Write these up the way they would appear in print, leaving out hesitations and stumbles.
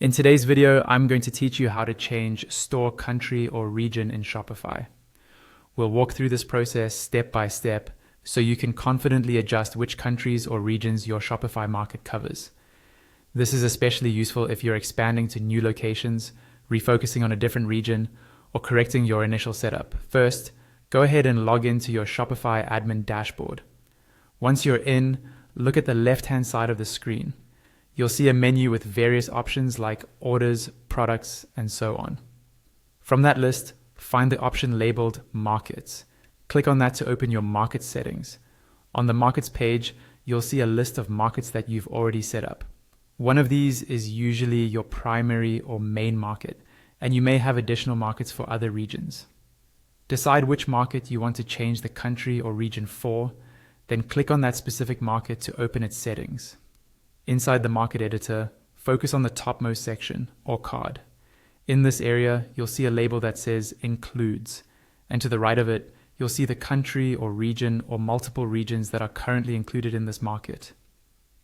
In today's video, I'm going to teach you how to change store country or region in Shopify. We'll walk through this process step by step so you can confidently adjust which countries or regions your Shopify market covers. This is especially useful if you're expanding to new locations, refocusing on a different region, or correcting your initial setup. First, go ahead and log into your Shopify admin dashboard. Once you're in, look at the left-hand side of the screen. You'll see a menu with various options like orders, products, and so on. From that list, find the option labeled Markets. Click on that to open your market settings. On the Markets page, you'll see a list of markets that you've already set up. One of these is usually your primary or main market, and you may have additional markets for other regions. Decide which market you want to change the country or region for, then click on that specific market to open its settings. Inside the market editor, focus on the topmost section, or card. In this area, you'll see a label that says Includes, and to the right of it, you'll see the country or region or multiple regions that are currently included in this market.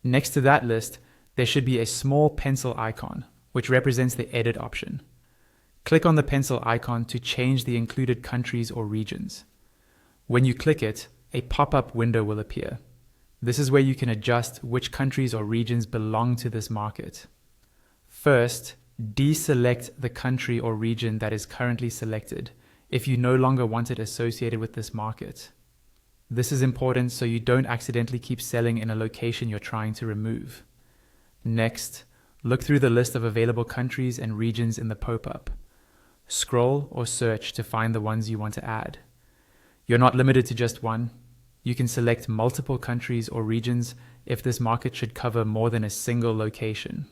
Next to that list, there should be a small pencil icon, which represents the edit option. Click on the pencil icon to change the included countries or regions. When you click it, a pop-up window will appear. This is where you can adjust which countries or regions belong to this market. First, deselect the country or region that is currently selected if you no longer want it associated with this market. This is important so you don't accidentally keep selling in a location you're trying to remove. Next, look through the list of available countries and regions in the pop-up. Scroll or search to find the ones you want to add. You're not limited to just one. You can select multiple countries or regions if this market should cover more than a single location.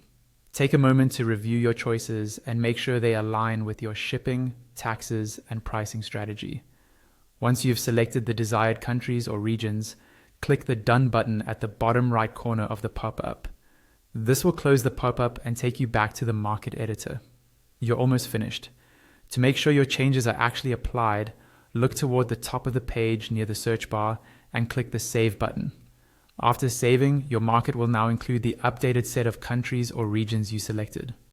Take a moment to review your choices and make sure they align with your shipping, taxes, and pricing strategy. Once you've selected the desired countries or regions, click the Done button at the bottom right corner of the pop-up. This will close the pop-up and take you back to the market editor. You're almost finished. To make sure your changes are actually applied, look toward the top of the page near the search bar and click the Save button. After saving, your market will now include the updated set of countries or regions you selected.